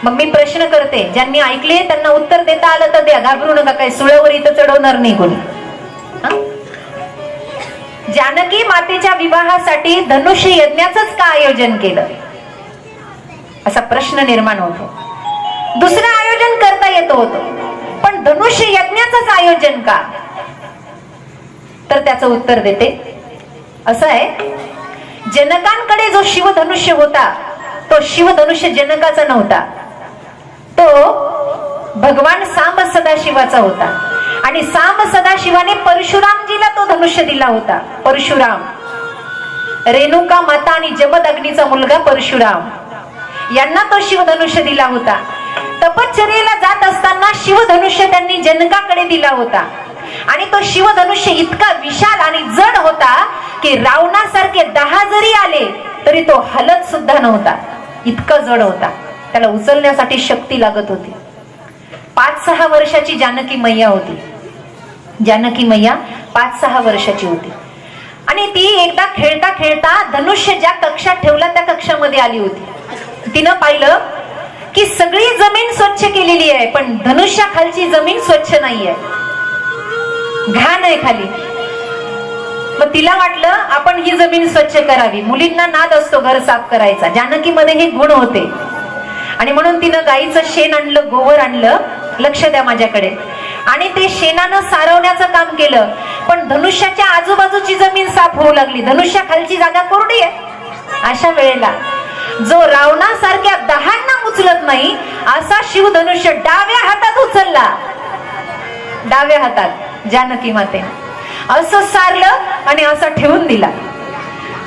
मग मी प्रश्न करते, ज्यांनी ऐकले त्यांना उत्तर देता आलं तर द्या, घाबरू नका, काही सुळावर इथं चढवणार नाही कोणी. जानकी मातेच्या विवाहासाठी धनुष्य यज्ञाचंच का आयोजन केलं, असा प्रश्न निर्माण होतो. दुसरं आयोजन करता येत होतं, पण धनुष्य यज्ञाचंच आयोजन का? तर त्याचं उत्तर देते. असं आहे, जनकांकडे जो शिवधनुष्य होता तो शिवधनुष्य जनकाचा नव्हता, तो भगवान सांब सदाशिवाचा होता. आणि सांब सदाशिवाने परशुरामजीला तो धनुष्य दिला होता. परशुराम, रेणुका माता आणि जमदग्नीचा मुलगा परशुराम यांना तो शिवधनुष्य दिला होता. तपश्चर्येला जात असताना शिवधनुष्य त्यांनी जनकाकडे दिला होता आणि तो शिवधनुष्य इतका विशाल आणि जड होता की रावणासारखे 10 जरी आले तरी तो हलत सुद्धा नव्हता, इतका जड होता. त्याला उचलण्यासाठी शक्ती लागत होती. 5-6 वर्षाची जानकी मैया होती. जानकी मैया 5-6 वर्षाची होती आणि ती एकदा खेळता खेळता धनुष्य ज्या कक्षात ठेवला त्या कक्षामध्ये आली होती. तिनं पाहिलं की सगळी जमीन स्वच्छ केलेली आहे, पण धनुष्याखालची जमीन स्वच्छ नाहीये, घाण आहे खाली. मग तिला वाटलं आपण ही जमीन स्वच्छ करावी. मुलींना नाद असतो घर साफ करायचा, जानकीमध्ये हे गुण होते. आणि म्हणून तिनं गाईचं शेण आणलं, गोवर आणलं, लक्ष द्या माझ्याकडे, आणि ते शेणानं सारवण्याचं काम केलं. पण धनुष्याच्या आजूबाजूची जमीन साफ होऊ लागली, धनुष्याखालची जागा कोरडी आहे. अशा वेळेला जो रावणासारख्या 10 उचलत नाही असा शिवधनुष्य डाव्या हातात उचलला. डाव्या हातात जानकी माते असं सारलं आणि असं ठेवून दिला.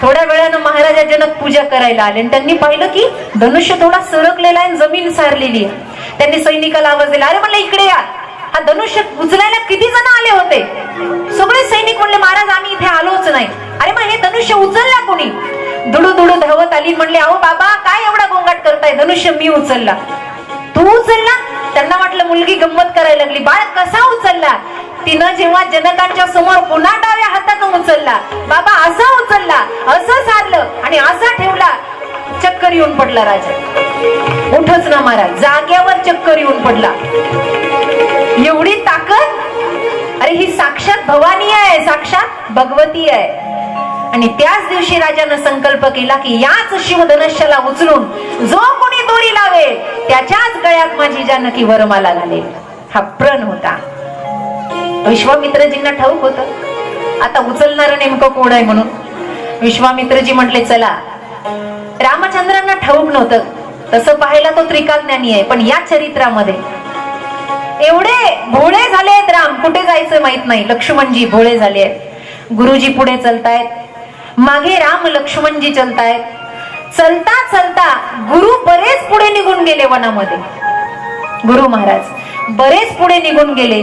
थोड्या वेळानं महाराजा जनक पूजा करायला आले आणि त्यांनी पाहिलं की धनुष्य थोडा सरकलेला आहे, जमीन सारलेली आहे. त्यांनी सैनिकाला आवाज दिला, अरे म्हणलं इकडे या, हा धनुष्य उचलायला किती जण आले होते? सगळे सैनिक म्हणले, महाराज आम्ही इथे आलोच नाही. अरे मग हे धनुष्य उचलला कोणी? दुडू दुडू धावत आली, म्हणले अहो बाबा काय एवढा गोंगाट करताय, धनुष्य मी उचलला. तू उचलला? त्यांना वाटलं मुलगी गंमत करायला लागली. बाळ कसा उचलला? तिनं जेव्हा जनकांच्या समोर पुन्हा डाव्या हातातून उचलला, बाबा असा उचलला, असं सारलं आणि असा ठेवला. चक्कर येऊन पडला राजा, उठच ना महाराज, जाग्यावर चक्कर येऊन पडला. एवढी ताकद! अरे ही साक्षात भवानी आहे, साक्षात भगवती आहे. आणि त्याच दिवशी राजानं संकल्प केला की याच शिवधनुष्याला उचलून जो कोणी दोरी लावेल त्याच्याच गळ्यात माझी जानकी वरमाला घालेल. हा प्रण होता. विश्वामित्रजींना ठाऊक होतं आता उचलणार नेमकं कोण आहे म्हणून. विश्वामित्रजी म्हटले चला. रामचंद्रांना ठाऊक नव्हतं. तसं पाहायला तो त्रिकालज्ञानी आहे, पण या चरित्रामध्ये एवढे भोळे झाले आहेत राम, कुठे जायचं माहित नाही. लक्ष्मणजी भोळे झाले आहेत. गुरुजी पुढे चलतायत, मागे राम लक्ष्मणजी चलतायत. चलता चलता गुरु बरेच पुढे निघून गेले वनामध्ये. गुरु महाराज बरेच पुढे निघून गेले,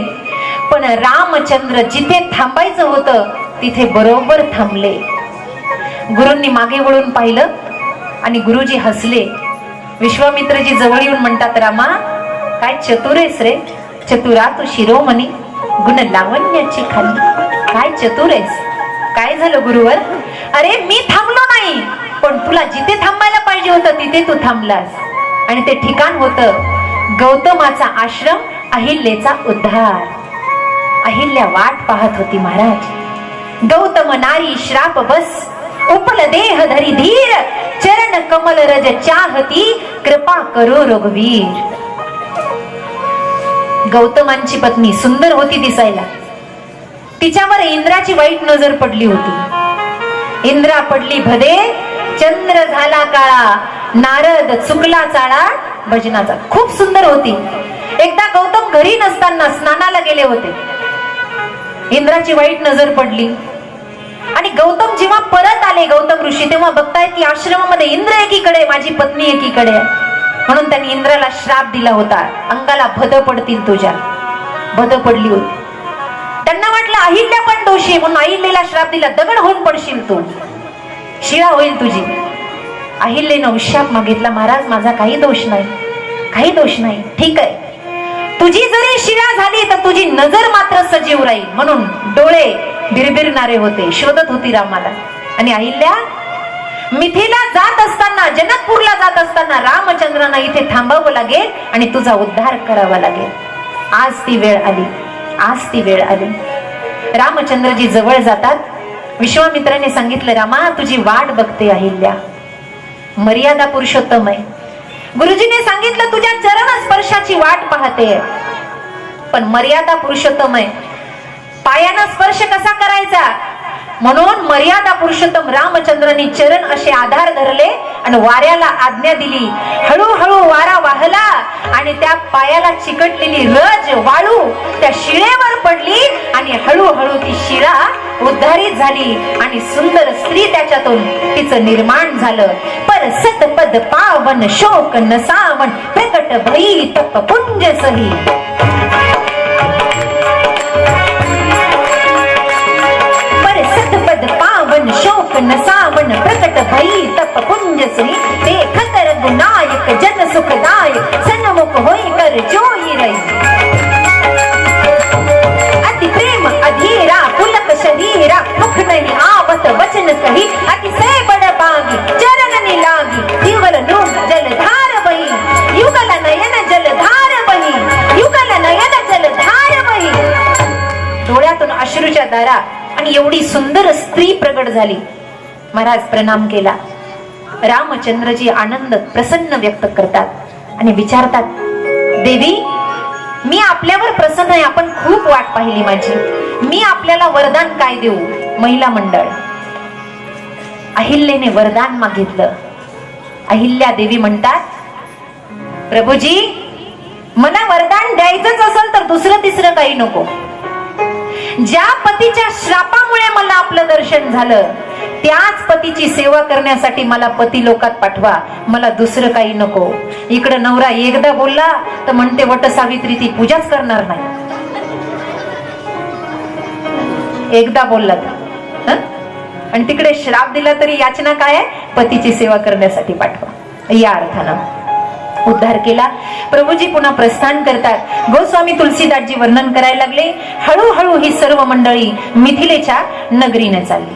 पण रामचंद्र जिथे थांबायचं होतं तिथे बरोबर थांबले. गुरूंनी मागे वळून पाहिलं आणि गुरुजी हसले. विश्वामित्रजी जवळ येऊन म्हणतात, रामा काय चतुरेस रे, चतुरा तू शिरोमणी, गुण लावण्याची खाली, काय चतुर आहेस. काय झालं गुरुवर. अरे मी थांबलो नाही, पण तुला जिथे थांबायला पाहिजे होतं तिथे तू थांबलास. आणि ते ठिकाण होतं गौतमाचा आश्रम, अहिल्याचा उद्धार. अहिल्या वाट पाहत होती महाराज. गौतम नारी श्राप बस, उपल देह धरी धीर, चरण कमल रज चाहती, कृपा करो रघुवीर. गौतमांची पत्नी सुंदर होती दिसायला. तिच्यावर इंद्राची वाईट नजर पडली होती. इंद्रा पडली भदे, चंद्र झाला काळा, नारद चुकला चाळा भजनाचा. खूप सुंदर होती. एकदा गौतम घरी नसताना स्नानाला गेले होते. इंद्राची वाईट नजर पडली आणि गौतम जेव्हा परत आले, गौतम ऋषी, तेव्हा बघतायत की आश्रमामध्ये इंद्र एकीकडे, माझी पत्नी एकीकडे आहे. म्हणून त्यांनी इंद्राला श्राप दिला होता, अंगाला भद पडतील तुझ्या. भद पडली होती. त्यांना वाटलं अहिल्या पण दोषी, म्हणून अहिल्याला श्राप दिला, दगड होऊन पडशील तू, शिळा होईल तुझी. अहिल्यानं शाप मागितला, महाराज माझा काही दोष नाही, काही दोष नाही. ठीक आहे, तुझी जरी शिळा झाली तर तुझी नजर मात्र सजीव राहील. म्हणून डोळे बिरबिरणारे होते, शोधत होती रामाला. आणि अहिल्या मिथिला जात असताना, जनकपूरला जात असताना रामचंद्रांना इथे थांबावं लागेल आणि तुझा उद्धार करावा लागेल. आज ती वेळ आली, आज ती वेळ आली. रामचंद्रजी जवळ जातात. विश्वामित्राने सांगितलं, रामा तुझी वाट बघते अहिल्या, मर्यादा पुरुषोत्तम आहे. गुरुजीने सांगितलं तुझ्या चरण स्पर्शाची वाट पाहते, पण मर्यादा पुरुषोत्तम आहे. पायानं स्पर्श कसा करायचा, म्हणून मर्यादा पुरुषोत्तम रामचंद्रांनी चरण असे आधार धरले आणि वाऱ्याला आज्ञा दिली. हळूहळू वारा वाहला आणि त्या पायाला चिकटलेली रज वाळू त्या शिळेवर पडली आणि हळूहळू ती शिळा उद्धारित झाली आणि सुंदर स्त्री त्याच्यातून तिचं निर्माण झालं. पर सतपद पावन शोक नसावन, प्रकट भई तप पुंज सही. सतपद पावन शोक नसावन, प्रकट भई तप पुंज सही. ते खतर गुनायक जन सुखदायक, सन्मुख होई कर जोई रही. अति प्रेम अधीरा पुलक शरीरा, मुख नहीं आवत वचन कही. अति से बड़ बागी चरण लागी, युगल नून जलधार बही. युगल नयन जलधार बही, युगल नयन जलधार बही. डोळ्यातून अश्रूच्या धारा आणि एवढी सुंदर स्त्री प्रगट झाली. महाराज प्रणाम केला. रामचंद्रजी आनंद प्रसन्न व्यक्त करतात आणि विचारतात, देवी मी आपल्यावर प्रसन्न आहे, आपण खूप वाट पाहिली माझी, मी आपल्याला वरदान काय देऊ. महिला मंडळ अहिल्याने वरदान मागितलं. अहिल्या देवी म्हणतात, प्रभूजी मला वरदान द्यायचंच असेल तर दुसरं तिसरं काही नको. ज्या पतीच्या श्रापामुळे मला आपलं दर्शन झालं, त्याच पतीची सेवा करण्यासाठी मला पती लोकात पाठवा, मला दुसरं काही नको. इकडे नवरा एकदा बोलला तर म्हणते वट सावित्री ती पूजाच करणार नाही. एकदा बोलला तर आणि तिकडे श्राप दिला तरी याचना काय आहे, पतीची सेवा करण्यासाठी पाठवा. या अर्थानं उद्धार केला. प्रभूजी पुन्हा प्रस्थान करतात. गोस्वामी तुलसीदासजी वर्णन करायला लागले. हळूहळू ही सर्व मंडळी मिथिलेच्या नगरीने चालली.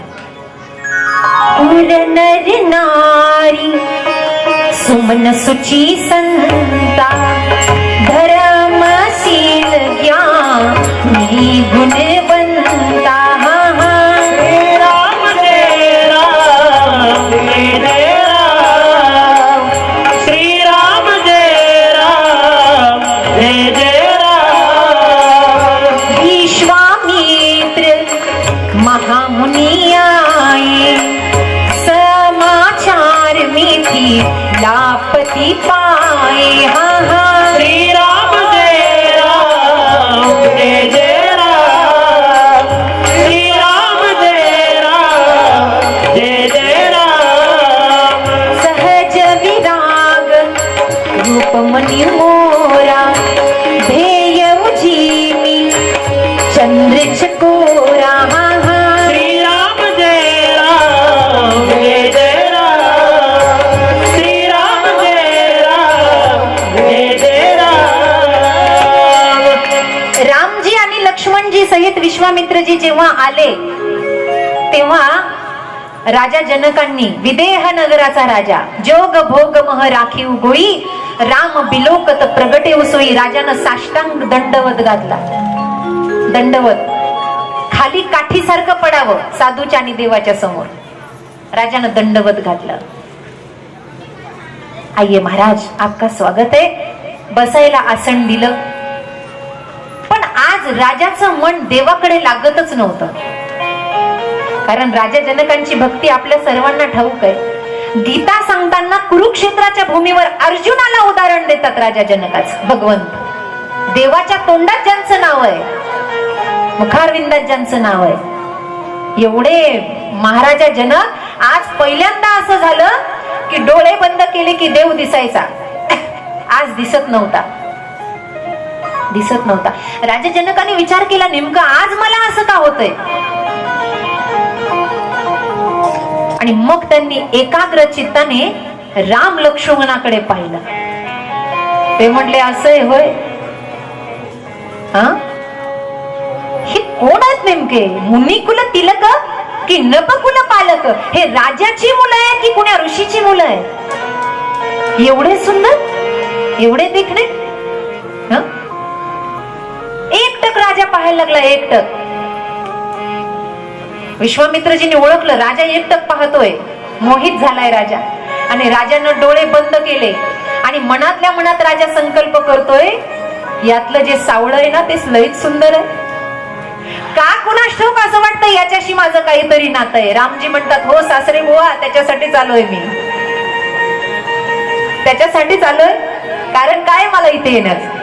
नर नारी सुमन सुची संता, धर्मशील ज्ञानी गुणवंता. श्री राम जय राम, जय राम. श्री राम जय राम, जय जय राम. विश्वामित्र लापती पाए हा हा श्री राम जय राम जय जय राम श्री राम जय राम जय जय राम सहज विराग रूपमणि मोरा ध्येय उजीमी चंद्र चकोरा हा हा श्री राम जय राम जय जय राम श्री राम जय राम जय जय राम रामजी आणि लक्ष्मणजी सहित विश्वामित्रजी जेव्हा आले तेव्हा राजा जनकांनी विदेह नगराचा राजा जोग भोग मह राखीव गोई राम बिलोकत प्रगटे उसोई राजानं साष्टांग दंडवत घातला. दंडवत खाली काठीसारखं पडावं साधूच्या आणि देवाच्या समोर राजानं दंडवत घातलं. आइये महाराज आपका स्वागत आहे. बसायला आसन दिलं. पण आज राजाचं मन देवाकडे लागतच नव्हतं. कारण राजा जनकांची भक्ती आपल्या सर्वांना ठाऊक आहे. गीता सांगताना कुरुक्षेत्राच्या भूमीवर अर्जुनाला उदाहरण देतात राजा जनकाचं. भगवंत देवाच्या तोंडात ज्यांचं नाव आहे मुखारविंदात ज्यांचं नाव आहे एवढे महाराजा जनक आज पहिल्यांदा असं झालं की डोळे बंद केले की देव दिसायचा. आज दिसत नव्हता. राजा जनकाने विचार केला नेमकं आज मला असं का होतंय. आणि मग त्यांनी एकाग्र चित्ताने राम लक्ष्मणाकडे पाहिलं. ते म्हटले असं आहे होय. हा हे कोण आहेत नेमके. मुनिकुल तिलक की नपकुल पालक. हे राजाची मुलं आहे की कुण्या ऋषीची मुलं आहे. एवढे सुंदर एवढे देखणे. एकटक राजा पाहायला लागला. एकटक विश्वामित्रजीने ओळखलं राजा एकटक पाहतोय. मोहित झालाय राजा. आणि राजानं डोळे बंद केले आणि मनातल्या मनात राजा संकल्प करतोय यातलं जे सावळ आहे ना तेच लयच सुंदर आहे. का कुणास ठाऊक असं वाटतं याच्याशी माझं काहीतरी नातं आहे. रामजी म्हणतात हो सासरे बुवा त्याच्यासाठी चालूय मी. त्याच्यासाठी चालूय. कारण काय मला इथे येण्याचं.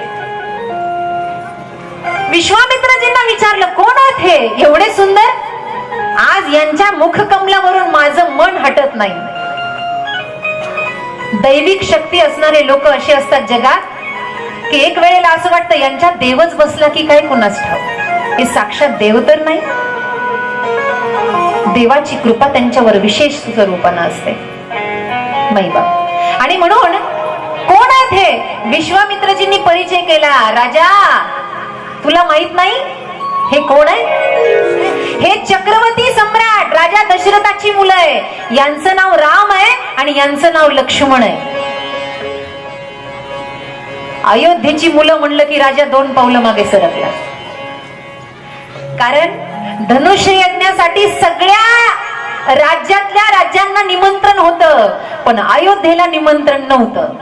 विश्वामित्रजींना विचारलं कोण आहेत हे एवढे सुंदर. आज यांच्या मुखकमलावरून माझं मन हटत नाही. दैविक शक्ती असणारे लोक असे असतात जगात की एक वेळेला असं वाटतं यांच्यात देवच बसला की काय कुणास ठाऊक. हे साक्षात देव तर नाही. देवाची कृपा त्यांच्यावर विशेष स्वरूपानं असते. मैबाप. आणि म्हणून कोण आहेत हे विश्वामित्रजींनी परिचय केला. राजा तुला माहित नाही हे कोण आहे. हे चक्रवर्ती सम्राट राजा दशरथाची मुलं आहे. यांचं नाव राम आहे आणि यांचं नाव लक्ष्मण आहे. अयोध्येची मुलं म्हणलं की राजा 2 पावलं मागे सरकला. कारण धनुष्य यज्ञासाठी सगळ्या राज्यातल्या राजांना निमंत्रण होतं पण अयोध्येला निमंत्रण नव्हतं.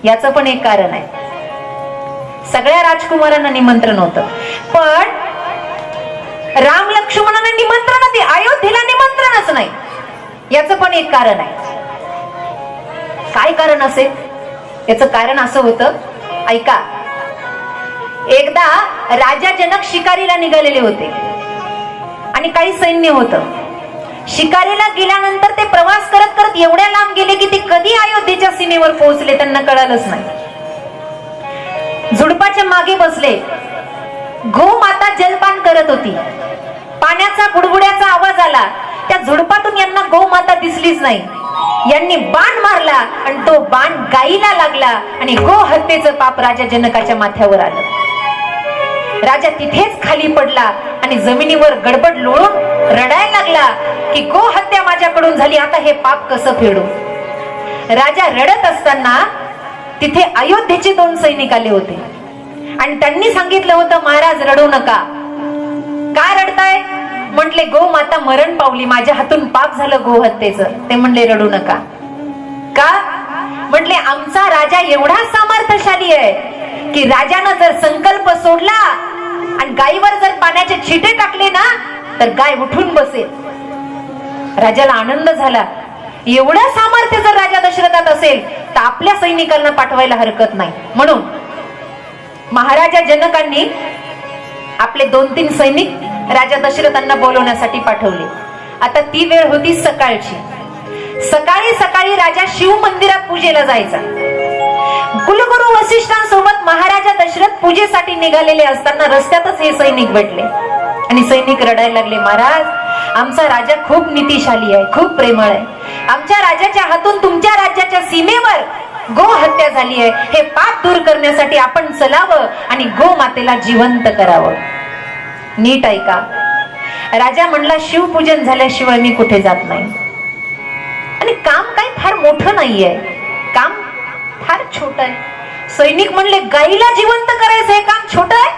याचं पण एक कारण आहे. सगळ्या राजकुमारांना निमंत्रण होतं पण राम लक्ष्मणांना निमंत्रण होते. अयोध्येला निमंत्रणच नाही. याचं पण एक कारण आहे. काय कारण असेल. याचं कारण असं होतं. ऐका. एकदा राजा जनक शिकारीला निघालेले होते आणि काही सैन्य होतं. शिकारीला गेल्यानंतर ते प्रवास करत करत एवढ्या लांब गेले की ते कधी अयोध्येच्या सीमेवर पोहोचले त्यांना कळालंच नाही. झुडपाच्या मागे बसले. गोमाता जलपान करत होती. पाण्याचा बुडबुड्याचा आवाज आला. त्या झुडपातून यांना गोमाता दिसलीच नाही. यांनी बाण मारला आणि तो बाण गायीला लागला आणि गो हत्येचं पाप राजा जनकाच्या माथ्यावर आलं. राजा तिथेच खाली पडला आणि जमिनीवर गडबड लोळून रडायला लागला की गो हत्या माझ्याकडून झाली. आता हे पाप कसं फेडू. राजा रडत असताना तिथे अयोध्येचे 2 सैनिक आले होते आणि त्यांनी सांगितलं होतं महाराज रडू नका. काय रडताय. म्हटले गो माता मरण पावली. माझ्या हातून पाप झालं गो हत्येचं. ते म्हणले रडू नका. का. म्हटले आमचा राजा एवढा सामर्थ्यशाली आहे की राजानं जर संकल्प सोडला आणि गायीवर जर पाण्याचे छिटे टाकले ना तर गाय उठून बसेल. राजाला आनंद झाला. एवढं सामर्थ्य जर राजा दशरथात असेल तर आपल्या सैनिकांना पाठवायला हरकत नाही. म्हणून महाराजा जनकांनी आपले 2-3 सैनिक राजा दशरथांना बोलवण्यासाठी पाठवले. आता ती वेळ होती सकाळची. सकाळी सकाळी राजा शिव मंदिरात पूजेला जायचा. कुलगुरू वसिष्ठांसोबत महाराजा दशरथ पूजेसाठी निघालेले असताना रस्त्यातच हे सैनिक भेटले आणि सैनिक रडायला लागले, महाराज आमचा राजा खूप नीतिशाली आहे, खूप प्रेमळ आहे. आमच्या राजाच्या हातून तुमच्या राज्याच्या सीमेवर गो हत्या झाली आहे. हे पाप दूर करण्यासाठी आपण चलावं आणि गो मातेला जिवंत करावं. नीट ऐका. राजा म्हणला, शिवपूजन झाल्याशिवाय मी कुठे जात नाही. आणि काम काही फार मोठं नाहीये, काम फार छोट आहे. सैनिक म्हणले, गाईला जिवंत करायचं हे काम छोट आहे?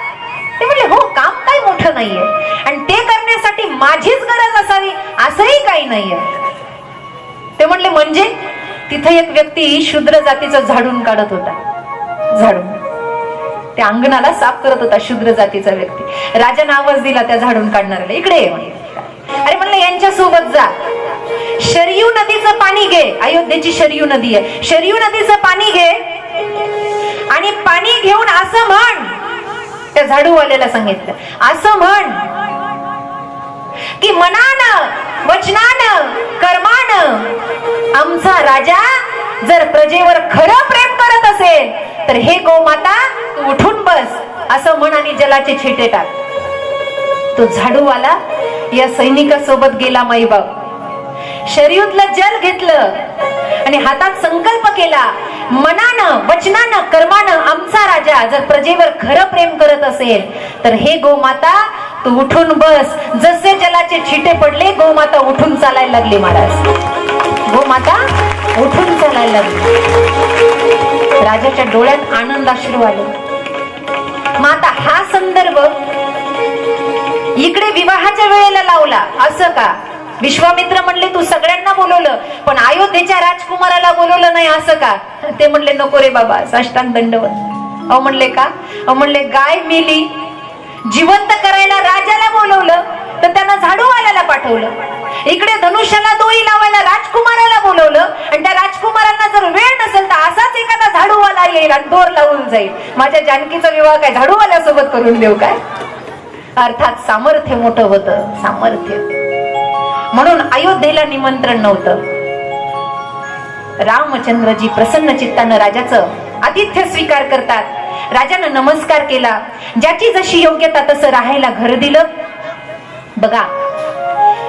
ते म्हणले, हो, काम काही मोठं नाहीये आणि ते करण्यासाठी माझीच गरज असावी असंही काही नाहीये. ते म्हणले, म्हणजे? तिथे एक व्यक्ती शूद्र जातीचं झाडून काढत होता. झाडून त्या अंगणाला साफ करत होता शूद्र जातीचा व्यक्ती. राजाने आवाज दिला त्या झाडून काढणाऱ्याला, इकडे ये म्हणले. अरे म्हणलं, यांच्या सोबत जा. शरयू नदीचं पाणी घे. अयोध्येची शरयू नदी आहे. शरयू नदीचं पाणी घे आणि पाणी घेऊन असं म्हण, त्या झाडूवाल्याला सांगितलं, असं म्हण की मनानं, वचनानं, कर्मानं आमचा राजा जर प्रजेवर खरं प्रेम करत असेल तर हे गोमाता तू उठून बस, असं म्हण आणि जलाचे छिटे टाक. तो झाडूवाला या सैनिकासोबत गेला. माईबाप शर्यतलं जल घेतलं आणि हातात संकल्प केला, मनानं, वचनानं, कर्मानं आमचा राजा जर प्रजेवर खरं प्रेम करत असेल तर हे गोमाता तू उठून बस. जसे जलाचे छिटे पडले, गोमाता उठून चालायला लागली. महाराज, गोमाता उठून चालायला लागली. राजाच्या डोळ्यात आनंदाश्रू आले. मग आता हा संदर्भ इकडे विवाहाच्या वेळेला लावला असं का? विश्वामित्र म्हणले, तू सगळ्यांना बोलवलं पण अयोध्येच्या राजकुमाराला बोलवलं नाही असं का? ते म्हणले, नको रे बाबा, साष्टांग दंडवत. अहो म्हणले, का? अहो म्हणले, गाय मेली, जिवंत करायला राजाला बोलवलं तर त्यांना झाडूवाल्याला पाठवलं. इकडे धनुष्याला दोरी लावायला राजकुमाराला बोलवलं आणि त्या राजकुमारांना जर वेळ नसेल तर असाच एखादा झाडूवाला येईल आणि दोर लावून जाईल. माझ्या जानकीचा विवाह काय झाडूवाल्यासोबत करून देऊ काय? अर्थात सामर्थ्य मोठं होतं, सामर्थ्य. म्हणून अयोध्येला निमंत्रण नव्हतं. रामचंद्रजी प्रसन्न चित्तानं राजाचं आतिथ्य स्वीकार करतात. राजानं नमस्कार केला. ज्याची जशी योग्यता तसं राहायला घर दिलं. बघा,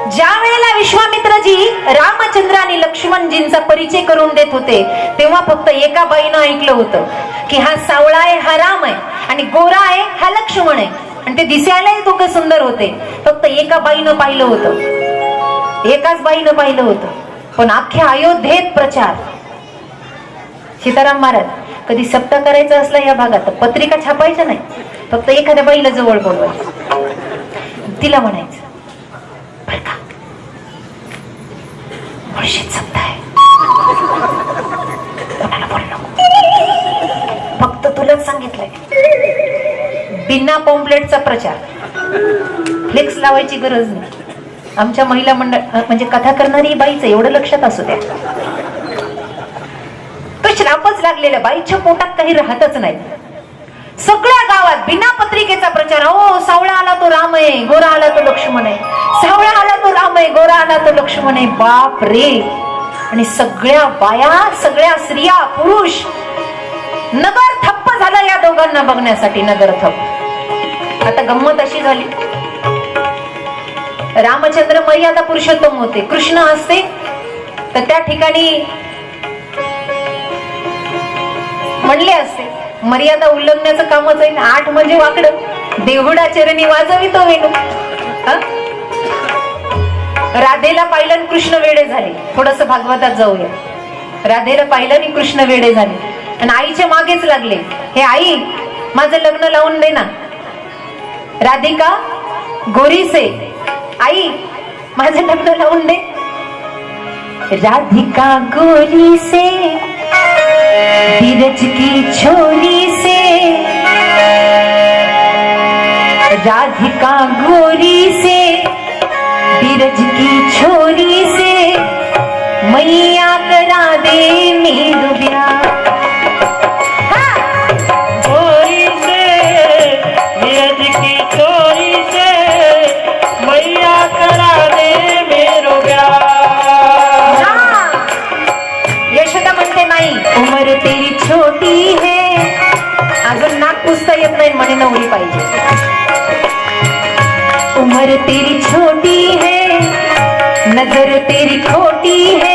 ज्या वेळेला विश्वामित्रजी रामचंद्र आणि लक्ष्मणजींचा परिचय करून देत होते तेव्हा फक्त एका बाईनं ऐकलं होतं की हा सावळा आहे, हा राम आहे आणि गोरा आहे, हा लक्ष्मण आहे. आणि ते दिसायलाही दोघं सुंदर होते. फक्त एका बाईनं पाहिलं होतं, एकाच बाईनं पाहिलं होतं. पण अख्ख्या अयोध्येत प्रचार. सीताराम महाराज कधी सप्ताह करायचा असला या भागात पत्रिका छापायच्या नाही, फक्त एखाद्या बाईला जवळ बोलवायचं, तिला म्हणायचं, बरं का मुळशीत सप्ताह आहे, कोणाला बोल नको, फक्त तुलाच सांगितलंय. बिना पॉम्पलेटचा प्रचार, फ्लेक्स लावायची गरज नाही. आमच्या महिला मंडळ म्हणजे कथा करणारी बाईचं एवढं लक्षात असू द्या, तो श्रापच लागलेल्या बाईच्या पोटात काही राहतच नाही. सगळ्या गावात बिना पत्रिकेचा प्रचार. हो, सावळा आला तो राम आहे, गोरा आला तो लक्ष्मण आहे, सावळा आला तो राम आहे, गोरा आला तो लक्ष्मण आहे. बाप रे. आणि सगळ्या बाया, सगळ्या स्त्रिया, पुरुष, नगर थप्प झालं या दोघांना बघण्यासाठी. नगर थप्प. आता गंमत अशी झाली, रामचंद्र मर्यादा पुरुषोत्तम होते, कृष्ण असते तर त्या ठिकाणी म्हणले असते मर्यादा उल्लंघण्याचं कामच आहे. 8 म्हणजे वाकडं, देहुडा चरणी वाजवितो वेणू. राधेला पाहिलं आणि कृष्ण वेडे झाले. थोडस भागवतात जाऊया. राधेला पाहिलं आणि कृष्ण वेडे झाले आणि आईच्या मागेच लागले, हे आई माझं लग्न लावून दे ना. राधिका गोरी से, आई माझं लग्न लावून दे. राधिका गोरी से, धीरज की छोरी से, राधिका गोरी से, धीरज की छोरी से, मैया करा दे मेरू ब्याह। चोरी से नीरज की चोरी से मैया करा दे मेरो ब्याह। यशोदा म्हणते नाही, उमर तेरी छोटी है, अजून नाक पुसता येत नाही म्हणे नवरी पाहिजे। उमर तेरी छोटी है, नजर तेरी खोटी है,